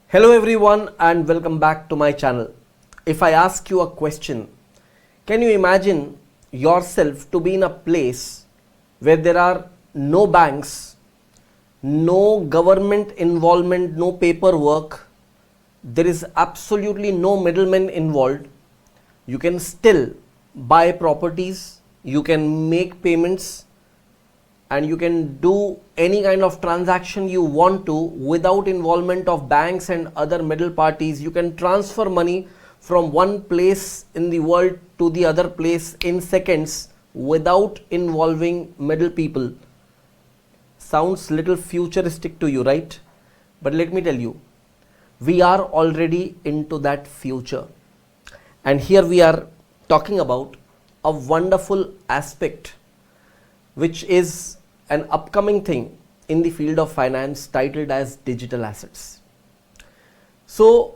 Hello everyone and welcome back to my channel. If I ask you a question, can you imagine yourself to be in a place where there are no banks, no government involvement, no paperwork, there is absolutely no middlemen involved. You can still buy properties, you can make payments, and you can do any kind of transaction you want to without involvement of banks and other middle parties. You can transfer money from one place in the world to the other place in seconds without involving middle people. Sounds little futuristic to you, right? But let me tell you, we are already into that future. And here we are talking about a wonderful aspect which is an upcoming thing in the field of finance titled as digital assets. So,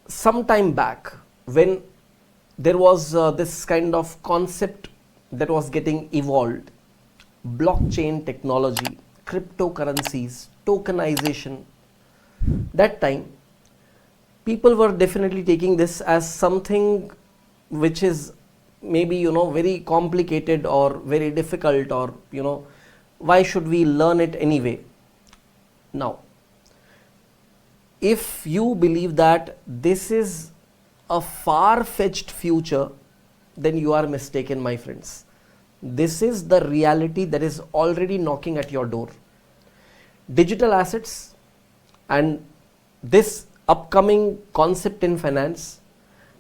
some time back when there was this kind of concept that was getting evolved, blockchain technology, cryptocurrencies, tokenization, that time people were definitely taking this as something which is maybe very complicated or very difficult, or why should we learn it anyway. Now if you believe that this is a far-fetched future, then you are mistaken, my friends. This is the reality that is already knocking at your door. Digital assets and this upcoming concept in finance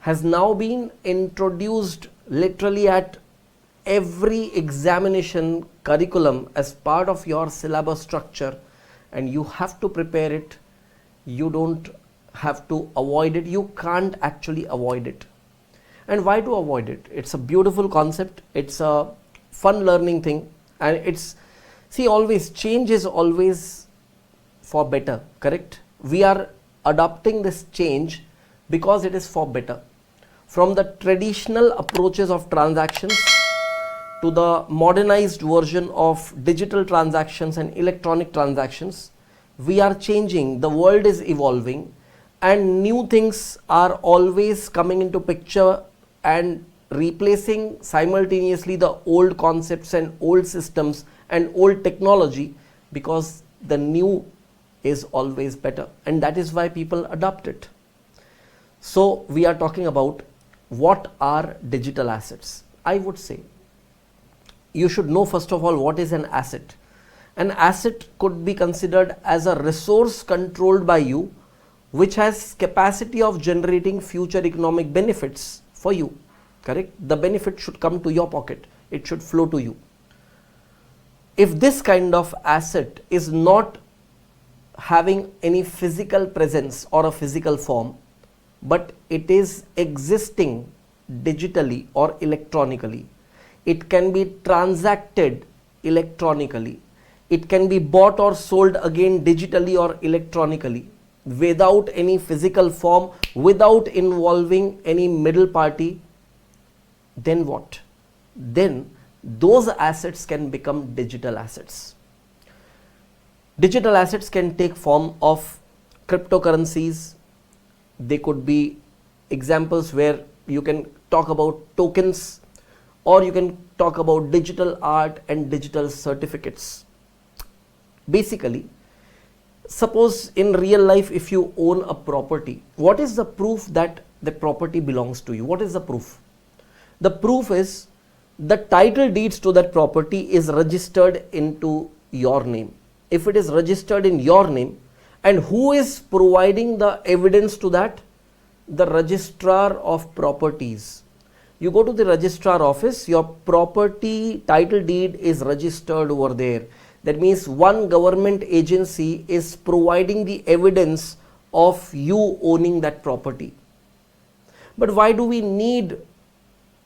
has now been introduced literally at every examination curriculum as part of your syllabus structure, and you have to prepare it. You don't have to avoid it. You can't actually avoid it. And why to avoid it? It's a beautiful concept. It's a fun learning thing, and it's, see, always change is always for better, correct? We are adopting this change because it is for better. From the traditional approaches of transactions to the modernized version of digital transactions and electronic transactions, we are changing. The world is evolving and new things are always coming into picture and replacing simultaneously the old concepts and old systems and old technology, because the new is always better, and that is why people adopt it. So we are talking about what are digital assets. I would say you should know first of all what is an asset. An asset could be considered as a resource controlled by you which has capacity of generating future economic benefits for you, correct? The benefit should come to your pocket, it should flow to you. If this kind of asset is not having any physical presence or a physical form, but it is existing digitally or electronically, it can be transacted electronically, it can be bought or sold again digitally or electronically, without any physical form, without involving any middle party, then what? Then those assets can become digital assets. Digital assets can take form of cryptocurrencies. They could be examples where you can talk about tokens, or you can talk about digital art and digital certificates. Basically, suppose in real life if you own a property, what is the proof that the property belongs to you? What is the proof? The proof is the title deeds to that property is registered into your name. If it is registered in your name, and who is providing the evidence to that? The registrar of properties. You go to the registrar office, your property title deed is registered over there. That means one government agency is providing the evidence of you owning that property. But why do we need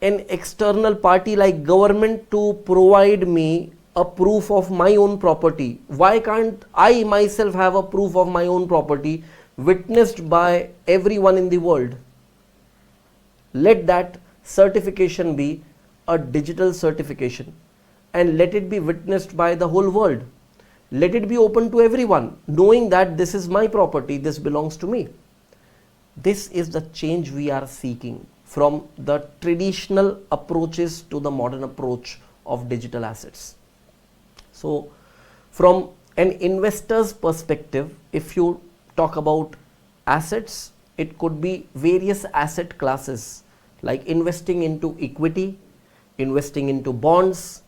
an external party like government to provide me a proof of my own property? Why can't I myself have a proof of my own property witnessed by everyone in the world? Let that certification be a digital certification and let it be witnessed by the whole world. Let it be open to everyone, knowing that this is my property, this belongs to me. This is the change we are seeking from the traditional approaches to the modern approach of digital assets. So, from an investor's perspective, if you talk about assets, it could be various asset classes like investing into equity, investing into bonds.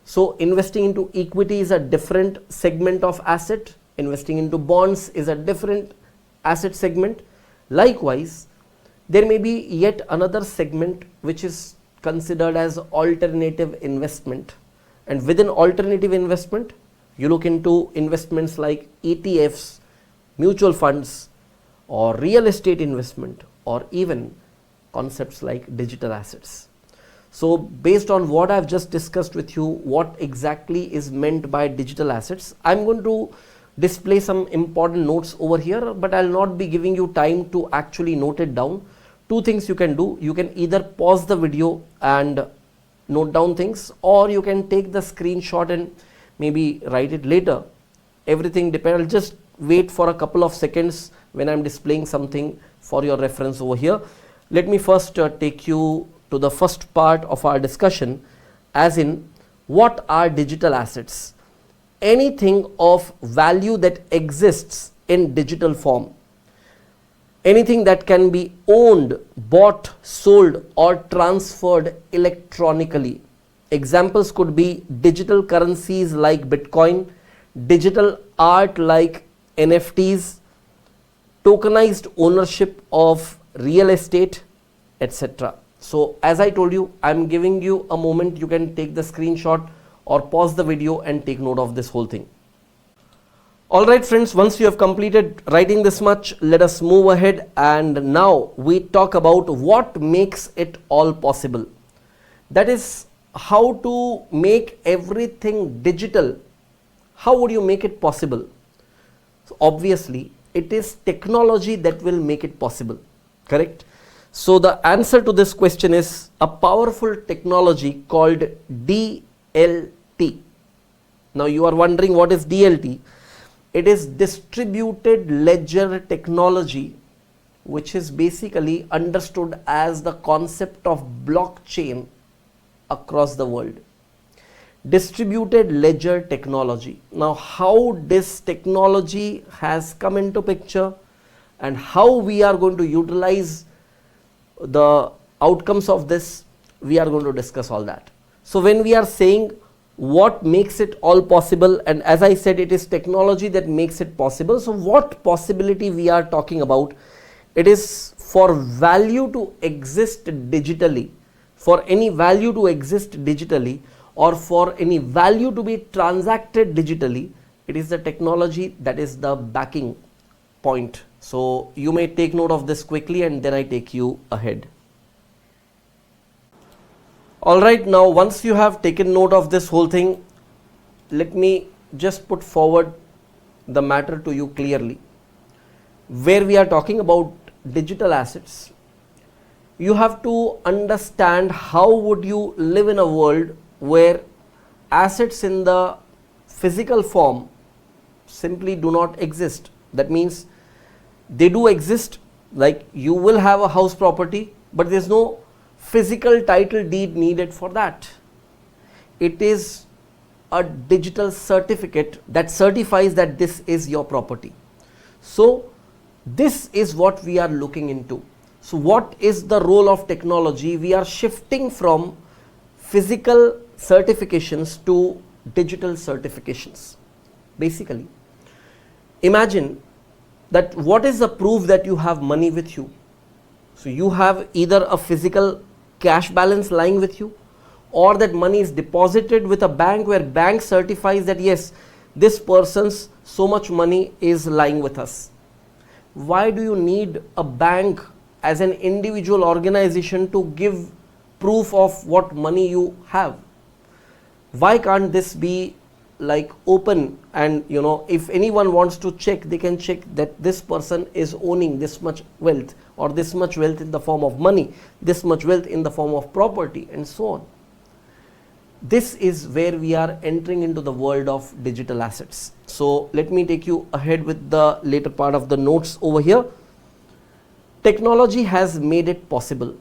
So investing into equity is a different segment of asset, investing into bonds is a different asset segment. Likewise, there may be yet another segment which is considered as alternative investment, and within alternative investment you look into investments like ETFs, mutual funds, or real estate investment, or even concepts like digital assets. So based on what I've just discussed with you, what exactly is meant by digital assets, I'm going to display some important notes over here, but I'll not be giving you time to actually note it down. Two things you can do: you can either pause the video and note down things, or you can take the screenshot and maybe write it later. Everything depends. I'll just wait for a couple of seconds when I'm displaying something for your reference over here. Let me first take you to the first part of our discussion, as in, what are digital assets? Anything of value that exists in digital form, anything that can be owned, bought, sold, or transferred electronically. Examples could be digital currencies like Bitcoin, digital art like NFTs, tokenized ownership of real estate, etc. So as I told you, I'm giving you a moment. You can take the screenshot or pause the video and take note of this whole thing. Alright friends, once you have completed writing this much, let us move ahead, and now we talk about what makes it all possible. That is, how to make everything digital. How would you make it possible? So obviously, it is technology that will make it possible, correct? So the answer to this question is a powerful technology called DLT. Now you are wondering, what is DLT? It is distributed ledger technology, which is basically understood as the concept of blockchain across the world. Distributed ledger technology. Now how this technology has come into picture and how we are going to utilize the outcomes of this, we are going to discuss all that. So when we are saying what makes it all possible, and as I said, it is technology that makes it possible. So what possibility we are talking about? It is for value to exist digitally, for any value to exist digitally, or for any value to be transacted digitally. It is the technology that is the backing point. So you may take note of this quickly and then I take you ahead. Alright, now once you have taken note of this whole thing, let me just put forward the matter to you clearly. Where we are talking about digital assets, you have to understand how would you live in a world where assets in the physical form simply do not exist. That means they do exist, like you will have a house property, but there is no physical title deed needed for that. It is a digital certificate that certifies that this is your property. So this is what we are looking into. So what is the role of technology? We are shifting from physical certifications to digital certifications. Basically, imagine that what is the proof that you have money with you? So you have either a physical cash balance lying with you, or that money is deposited with a bank where bank certifies that yes, this person's so much money is lying with us. Why do you need a bank as an individual organization to give proof of what money you have? Why can't this be like open, and if anyone wants to check, they can check that this person is owning this much wealth, or this much wealth in the form of money, this much wealth in the form of property, and so on. this is where we are entering into the world of digital assets. So let me take you ahead with the later part of the notes over here. Technology has made it possible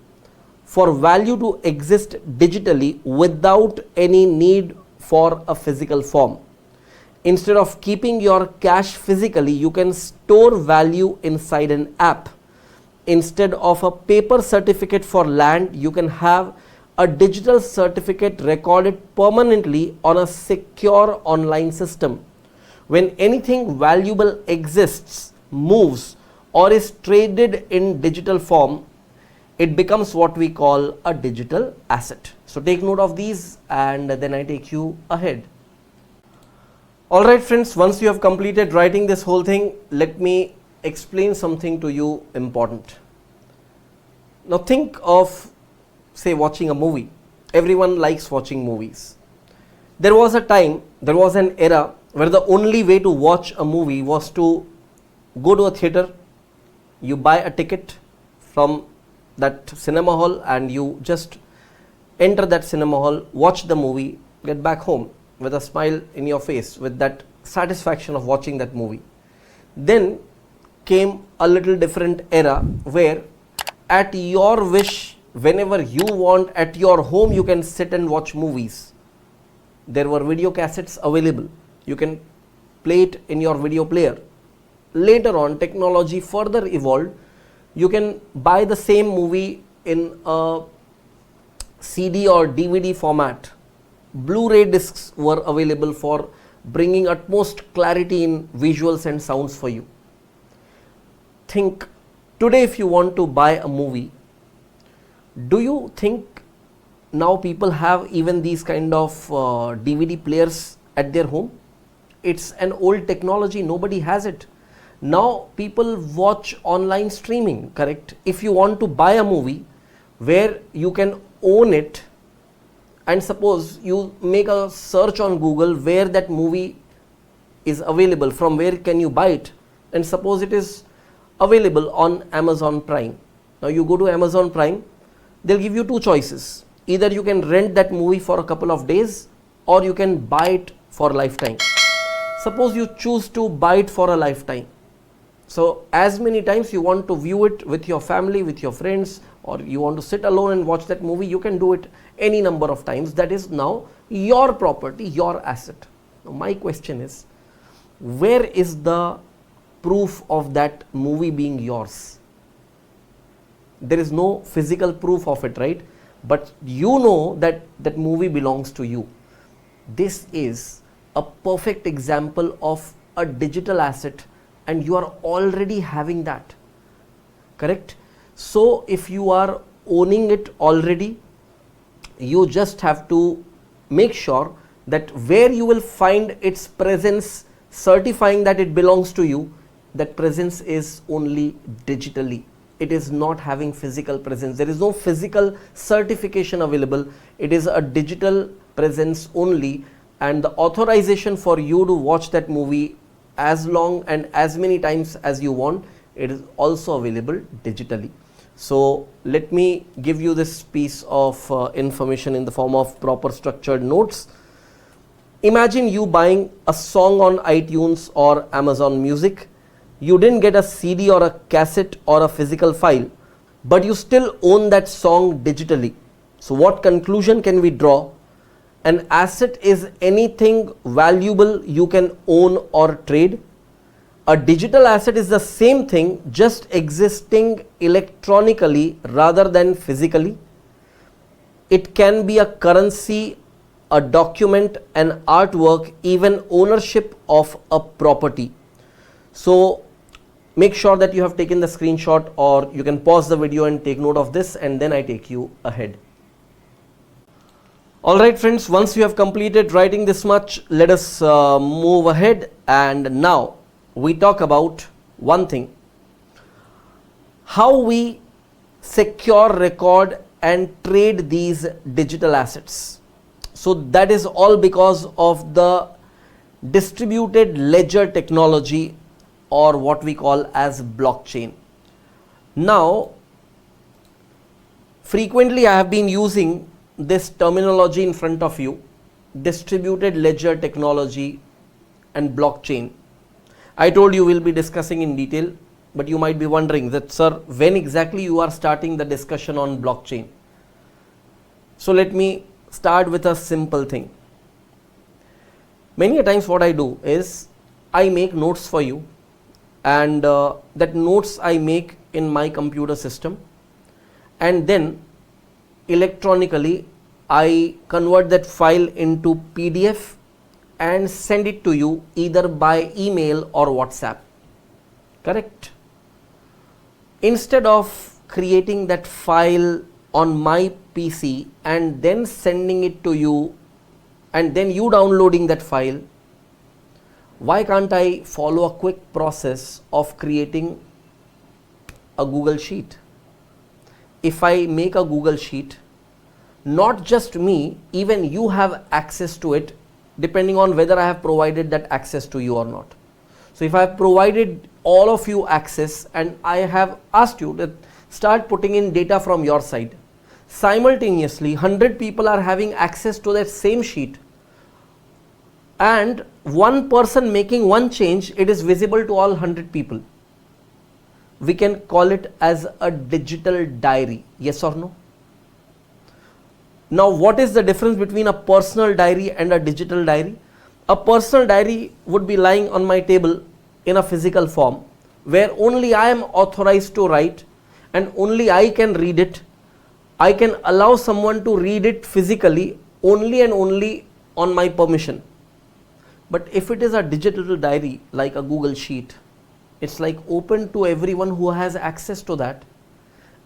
for value to exist digitally without any need for a physical form. Instead of keeping your cash physically, you can store value inside an app. Instead of a paper certificate for land, you can have a digital certificate recorded permanently on a secure online system. When anything valuable exists, moves, or is traded in digital form, it becomes what we call a digital asset. So take note of these and then I take you ahead. Alright friends, once you have completed writing this whole thing, let me explain something to you important. Now think of, say, watching a movie. Everyone likes watching movies. There was a time, there was an era where the only way to watch a movie was to go to a theater, you buy a ticket from that cinema hall and you just enter that cinema hall, watch the movie, get back home with a smile in your face, with that satisfaction of watching that movie. Then came a little different era where at your wish, whenever you want, at your home you can sit and watch movies. There were video cassettes available. You can play it in your video player. Later on, technology further evolved. You can buy the same movie in a CD or DVD format. Blu-ray discs were available for bringing utmost clarity in visuals and sounds for you. Think, today if you want to buy a movie, do you think now people have even these kind of DVD players at their home? It's an old technology, nobody has it. Now people watch online streaming, correct? If you want to buy a movie where you can own it, and suppose you make a search on Google where that movie is available, from where can you buy it, and suppose it is available on Amazon Prime. Now you go to Amazon Prime, they'll give you two choices. Either you can rent that movie for a couple of days or you can buy it for a lifetime. Suppose you choose to buy it for a lifetime. So as many times you want to view it with your family, with your friends, or you want to sit alone and watch that movie, you can do it any number of times. That is now your property, your asset. Now my question is, where is the proof of that movie being yours? There is no physical proof of it, right? But you know that that movie belongs to you. This is a perfect example of a digital asset, and you are already having that, correct? So if you are owning it already, you just have to make sure that where you will find its presence certifying that it belongs to you, that presence is only digitally. It is not having physical presence. There is no physical certification available. It is a digital presence only, and the authorization for you to watch that movie as long and as many times as you want, it is also available digitally. So let me give you this piece of information in the form of proper structured notes. Imagine you buying a song on iTunes or Amazon Music. You didn't get a CD or a cassette or a physical file, but you still own that song digitally. So what conclusion can we draw? An asset is anything valuable you can own or trade. A digital asset is the same thing, just existing electronically rather than physically. It can be a currency, a document, an artwork, even ownership of a property. So make sure that you have taken the screenshot, or you can pause the video and take note of this, and then I take you ahead. Alright friends, once you have completed writing this much, let us move ahead, and now we talk about one thing: how we secure, record and trade these digital assets. So that is all because of the distributed ledger technology, or what we call as blockchain. Now frequently I have been using this terminology in front of you, distributed ledger technology and blockchain. I told you we'll be discussing in detail, but you might be wondering that, sir, when exactly you are starting the discussion on blockchain? So let me start with a simple thing. Many a times what I do is I make notes for you, and that notes I make in my computer system, and then electronically I convert that file into PDF and send it to you either by email or WhatsApp. Correct? Instead of creating that file on my PC and then sending it to you and then you downloading that file, why can't I follow a quick process of creating a Google Sheet? If I make a Google Sheet, not just me, even you have access to it, depending on whether I have provided that access to you or not. So if I have provided all of you access and I have asked you to start putting in data from your side, simultaneously 100 people are having access to that same sheet, and one person making one change, it is visible to all 100 people. We can call it as a digital diary. Yes or no? Now, what is the difference between a personal diary and a digital diary? A personal diary would be lying on my table in a physical form, where only I am authorized to write and only I can read it. I can allow someone to read it physically only and only on my permission. But if it is a digital diary like a Google Sheet, it's like open to everyone who has access to that,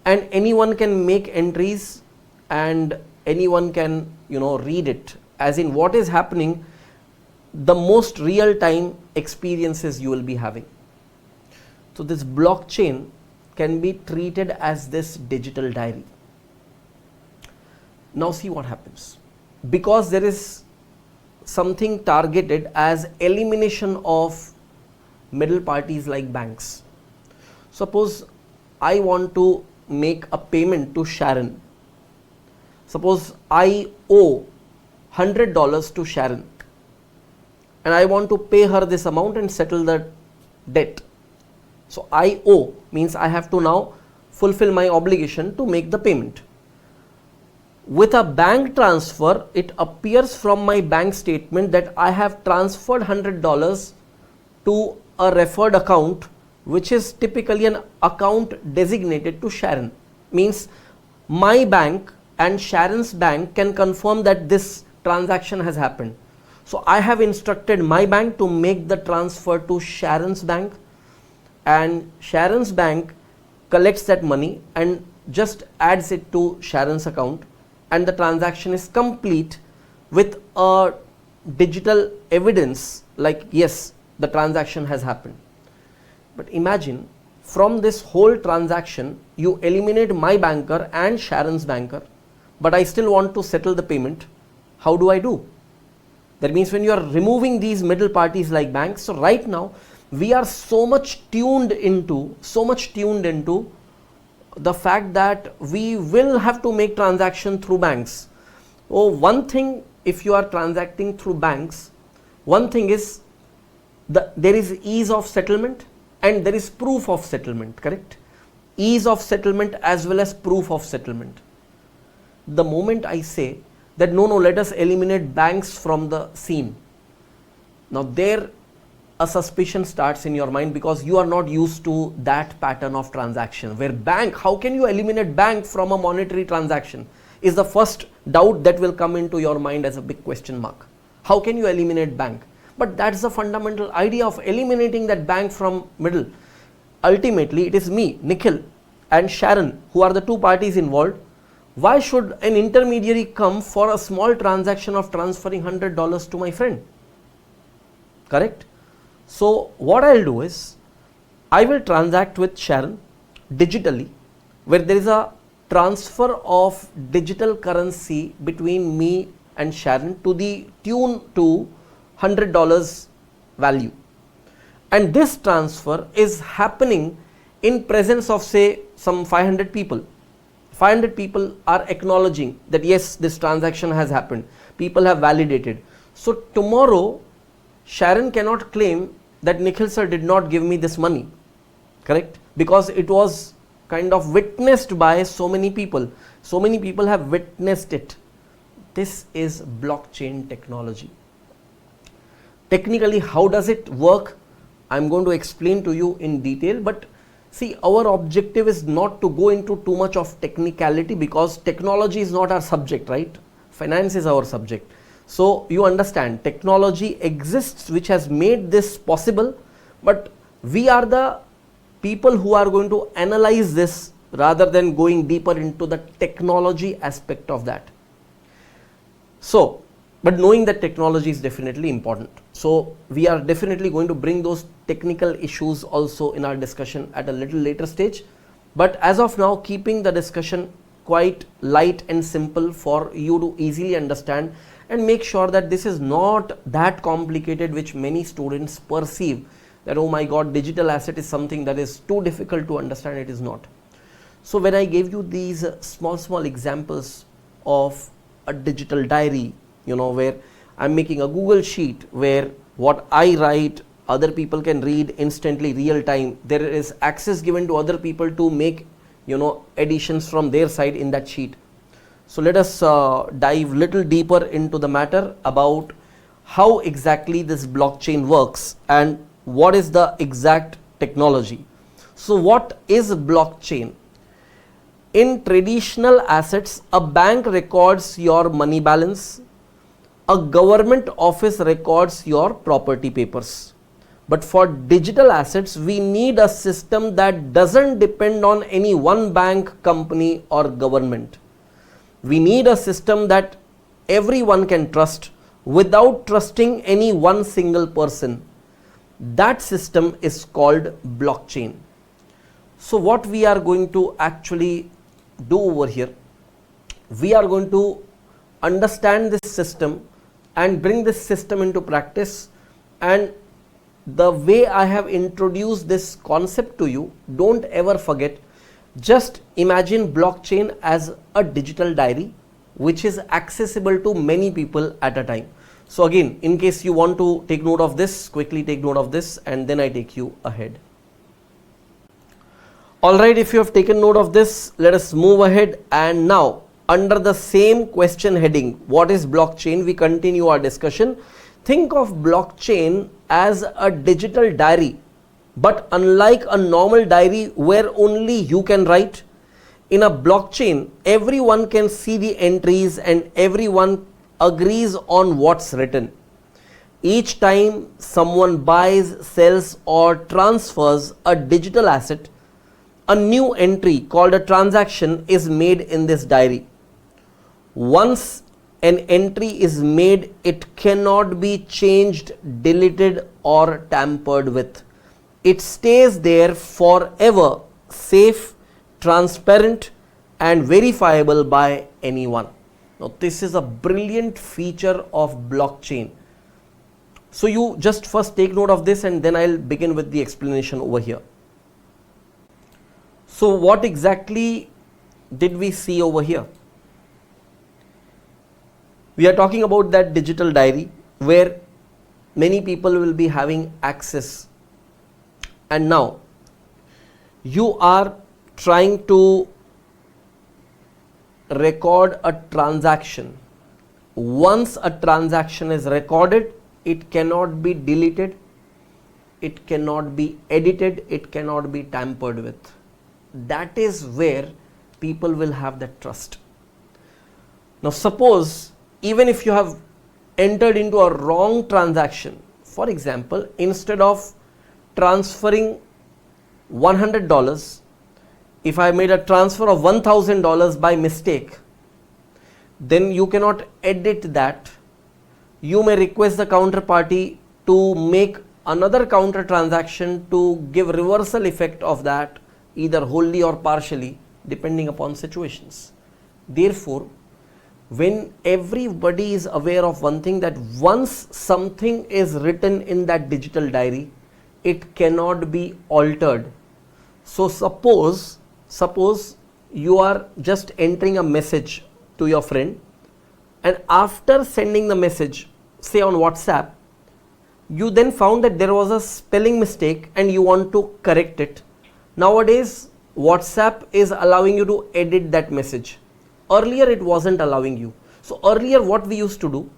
and anyone can make entries and anyone can, read it, as in what is happening, the most real time experiences you will be having. So this blockchain can be treated as this digital diary. Now see what happens. Because there is something targeted as elimination of middle parties like banks. Suppose I want to make a payment to Sharon. Suppose I owe $100 to Sharon and I want to pay her this amount and settle the debt. So I owe means I have to now fulfill my obligation to make the payment. With a bank transfer, it appears from my bank statement that I have transferred $100 to a referred account, which is typically an account designated to Sharon. Means my bank and Sharon's bank can confirm that this transaction has happened. So I have instructed my bank to make the transfer to Sharon's bank, and Sharon's bank collects that money and just adds it to Sharon's account, and the transaction is complete with a digital evidence like yes, the transaction has happened. But imagine from this whole transaction you eliminate my banker and Sharon's banker, but I still want to settle the payment. How do I do? That means when you are removing these middle parties like banks, so right now we are so much tuned into the fact that we will have to make transaction through banks. Oh, one thing, if you are transacting through banks, one thing is there is ease of settlement and there is proof of settlement, correct? Ease of settlement as well as proof of settlement. The moment I say that no, let us eliminate banks from the scene, now there a suspicion starts in your mind, because you are not used to that pattern of transaction where bank, how can you eliminate bank from a monetary transaction, is the first doubt that will come into your mind as a big question mark. How can you eliminate bank? But that's the fundamental idea of eliminating that bank from middle. Ultimately it is me, Nikhil, and Sharon who are the two parties involved. Why should an intermediary come for a small transaction of transferring $100 to my friend? Correct? So what I'll do is, I will transact with Sharon digitally, where there is a transfer of digital currency between me and Sharon to the tune to $100 value. And this transfer is happening in presence of say some 500 people. 500 people are acknowledging that yes, this transaction has happened. people have validated. So tomorrow Sharon cannot claim that Nikhil sir did not give me this money, correct? Because it was kind of witnessed by so many people. So many people have witnessed it. This is blockchain technology. Technically, how does it work? I'm going to explain to you in detail, but see, our objective is not to go into too much of technicality because technology is not our subject, right? Finance is our subject. So you understand, technology exists which has made this possible, but we are the people who are going to analyze this rather than going deeper into the technology aspect of that. So, but knowing that technology is definitely important. So we are definitely going to bring those technical issues also in our discussion at a little later stage. But as of now, keeping the discussion quite light and simple for you to easily understand, and make sure that this is not that complicated which many students perceive that, oh my god, digital asset is something that is too difficult to understand. It is not. So when I gave you these small examples of a digital diary, you know, where I'm making a Google sheet where what I write other people can read instantly, real time. There is access given to other people to make, you know, additions from their side in that sheet. So let us dive little deeper into the matter about how exactly this blockchain works and what is the exact technology. So what is blockchain? In traditional assets, a bank records your money balance, a government office records your property papers. But for digital assets, we need a system that doesn't depend on any one bank, company or government. We need a system that everyone can trust without trusting any one single person. That system is called blockchain. So what we are going to actually do over here, we are going to understand this system and bring this system into practice. And the way I have introduced this concept to you, don't ever forget, just imagine blockchain as a digital diary which is accessible to many people at a time. So again, in case you want to take note of this, quickly take note of this and then I take you ahead. Alright, if you have taken note of this, let us move ahead. And now, under the same question heading, what is blockchain? We continue our discussion. Think of blockchain as a digital diary, but unlike a normal diary where only you can write, in a blockchain, everyone can see the entries and everyone agrees on what's written. Each time someone buys, sells or transfers a digital asset, a new entry called a transaction is made in this diary. Once an entry is made, it cannot be changed, deleted or tampered with. It stays there forever, safe, transparent and verifiable by anyone. Now this is a brilliant feature of blockchain. So you just first take note of this and then I'll begin with the explanation over here. So what exactly did we see over here? We are talking about that digital diary where many people will be having access. And now you are trying to record a transaction. Once a transaction is recorded, it cannot be deleted, it cannot be edited, it cannot be tampered with. That is where people will have that trust. Now suppose even if you have entered into a wrong transaction, for example, instead of transferring $100, if I made a transfer of $1,000 by mistake, then you cannot edit that. You may request the counterparty to make another counter transaction to give reversal effect of that, either wholly or partially, depending upon situations. Therefore, when everybody is aware of one thing, that once something is written in that digital diary, it cannot be altered. So suppose you are just entering a message to your friend and after sending the message, say on WhatsApp, you then found that there was a spelling mistake and you want to correct it. Nowadays, WhatsApp is allowing you to edit that message. Earlier, it wasn't allowing you. So earlier, what we used to do,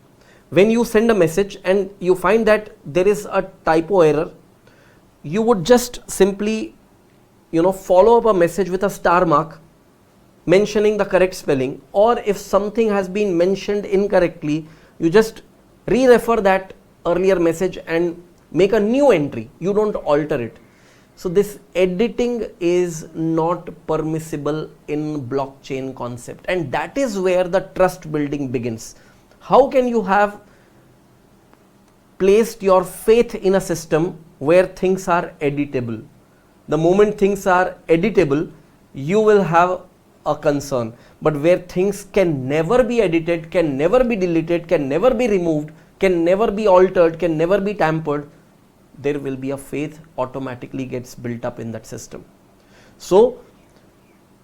when you send a message and you find that there is a typo error, you would just simply, follow up a message with a star mark mentioning the correct spelling, or if something has been mentioned incorrectly, you just re-refer that earlier message and make a new entry. You don't alter it. So this editing is not permissible in blockchain concept, and that is where the trust building begins. How can you have placed your faith in a system where things are editable? The moment things are editable, you will have a concern. But where things can never be edited, can never be deleted, can never be removed, can never be altered, can never be tampered, there will be a faith automatically gets built up in that system. So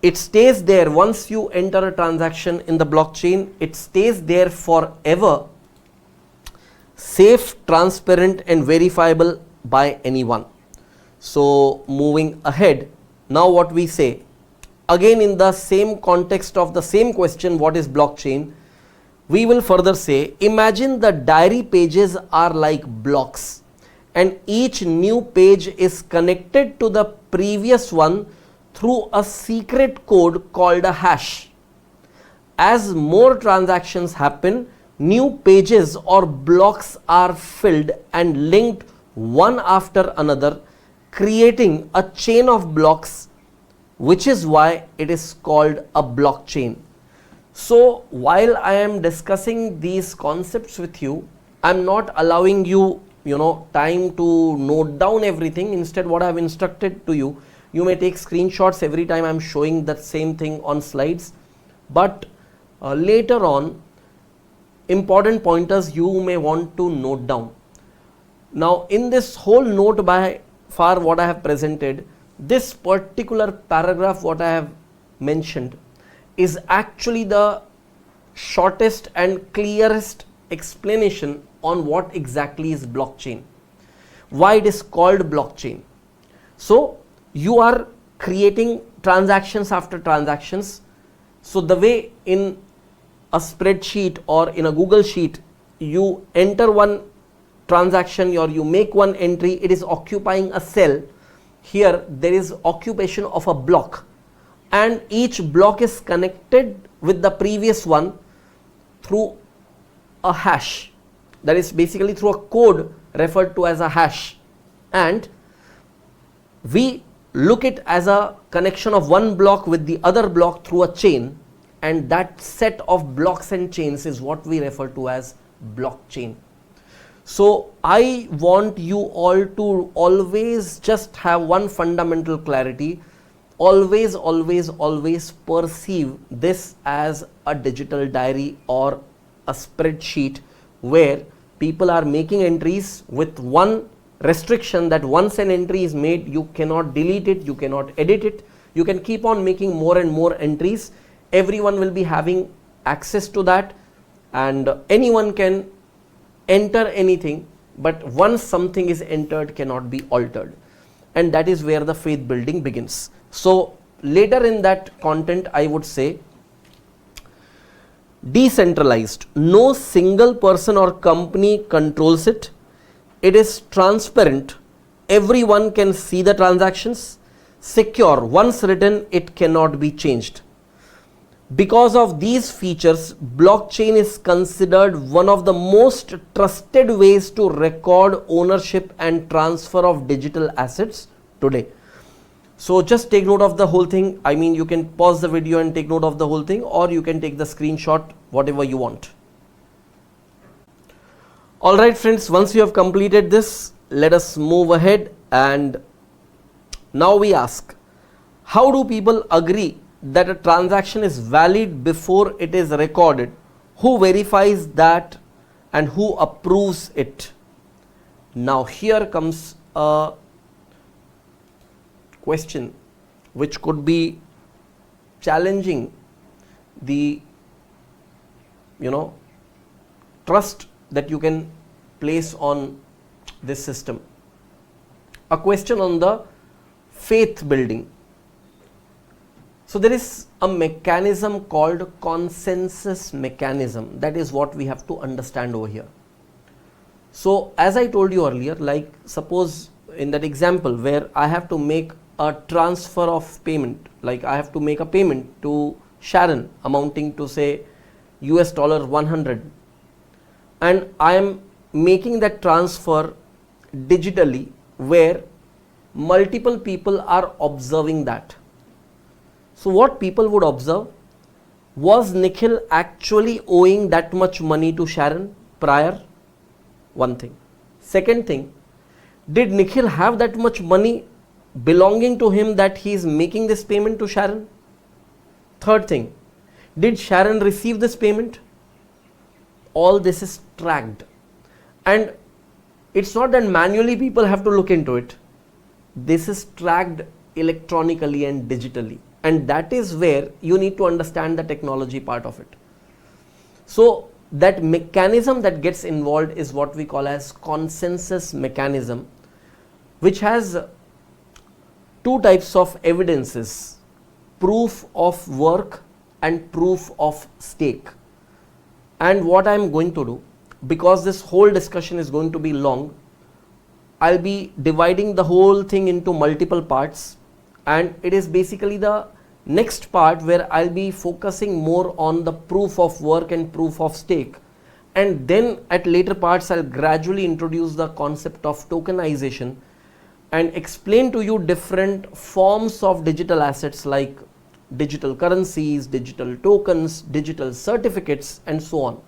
it stays there. Once you enter a transaction in the blockchain, it stays there forever, safe, transparent and verifiable by anyone. So moving ahead, now what we say, again in the same context of the same question, what is blockchain, we will further say, imagine the diary pages are like blocks and each new page is connected to the previous one through a secret code called a hash. As more transactions happen, new pages or blocks are filled and linked one after another, creating a chain of blocks, which is why it is called a blockchain. So while I am discussing these concepts with you, I am not allowing you, time to note down everything. Instead, what I have instructed to you, you may take screenshots every time I am showing that same thing on slides, but later on, important pointers you may want to note down. Now in this whole note by far what I have presented, this particular paragraph what I have mentioned is actually the shortest and clearest explanation on what exactly is blockchain, why it is called blockchain. So you are creating transactions after transactions. So the way in a spreadsheet or in a Google sheet, you enter one transaction or you make one entry, it is occupying a cell. Here there is occupation of a block, and each block is connected with the previous one through a hash, that is basically through a code referred to as a hash, and we look it as a connection of one block with the other block through a chain, and that set of blocks and chains is what we refer to as blockchain. So I want you all to always just have one fundamental clarity. Always perceive this as a digital diary or a spreadsheet where people are making entries with one restriction, that once an entry is made, you cannot delete it, you cannot edit it, you can keep on making more and more entries. Everyone will be having access to that, and anyone can enter anything, but once something is entered, cannot be altered, and that is where the faith building begins. So later in that content, I would say decentralized, no single person or company controls it, it is transparent, everyone can see the transactions, secure, once written it cannot be changed. Because of these features, blockchain is considered one of the most trusted ways to record ownership and transfer of digital assets today. So just take note of the whole thing. I mean, you can pause the video and take note of the whole thing, or you can take the screenshot, whatever you want. Alright friends, once you have completed this, let us move ahead, and now we ask, how do people agree that a transaction is valid before it is recorded? Who verifies that and who approves it? Now here comes a question which could be challenging the trust that you can place on this system. A question on the faith building. So there is a mechanism called consensus mechanism. That is what we have to understand over here. So as I told you earlier, like suppose in that example where I have to make a transfer of payment, like I have to make a payment to Sharon amounting to say US dollar 100, and I am making that transfer digitally where multiple people are observing that. So what people would observe, was Nikhil actually owing that much money to Sharon prior? One thing. Second thing, did Nikhil have that much money belonging to him that he is making this payment to Sharon? Third thing, did Sharon receive this payment? All this is tracked, and it's not that manually people have to look into it. This is tracked electronically and digitally, and that is where you need to understand the technology part of it. So that mechanism that gets involved is what we call as consensus mechanism, which has two types of evidences: proof of work and proof of stake. And what I am going to do, because this whole discussion is going to be long, I'll be dividing the whole thing into multiple parts, and it is basically the next part where I'll be focusing more on the proof of work and proof of stake, and then at later parts I'll gradually introduce the concept of tokenization and explain to you different forms of digital assets like digital currencies, digital tokens, digital certificates, and so on.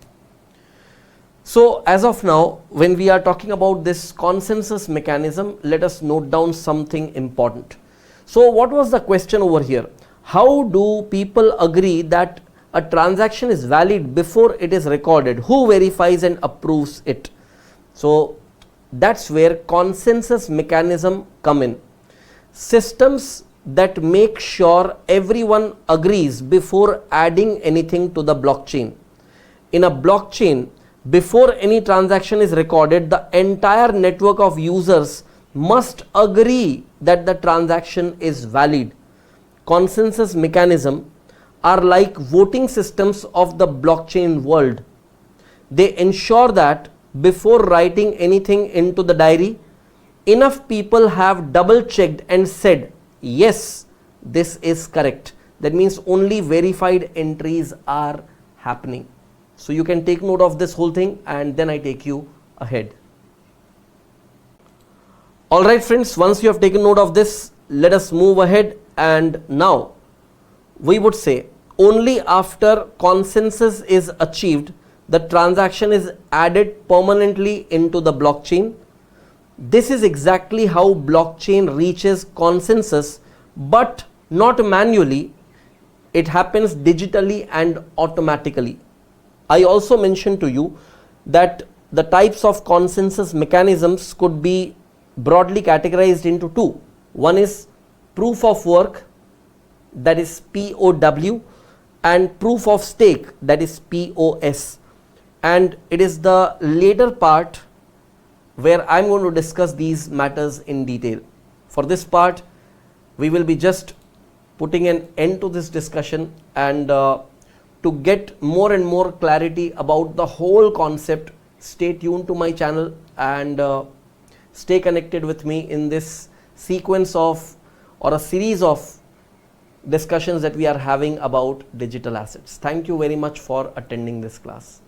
So as of now, when we are talking about this consensus mechanism, let us note down something important. So what was the question over here? How do people agree that a transaction is valid before it is recorded? Who verifies and approves it? So that's where consensus mechanism come in. Systems that make sure everyone agrees before adding anything to the blockchain. In a blockchain, before any transaction is recorded, the entire network of users must agree that the transaction is valid. Consensus mechanism are like voting systems of the blockchain world. They ensure that before writing anything into the diary, enough people have double checked and said, yes, this is correct. That means only verified entries are happening. So you can take note of this whole thing, and then I take you ahead. Alright friends, once you have taken note of this, let us move ahead. And now we would say only after consensus is achieved, the transaction is added permanently into the blockchain. This is exactly how blockchain reaches consensus, but not manually. It happens digitally and automatically. I also mentioned to you that the types of consensus mechanisms could be broadly categorized into two. One is proof of work, that is POW, and proof of stake, that is POS. And it is the later part where I'm going to discuss these matters in detail. For this part, we will be just putting an end to this discussion, and to get more and more clarity about the whole concept, stay tuned to my channel and stay connected with me in this sequence of, or a series of discussions that we are having about digital assets. Thank you very much for attending this class.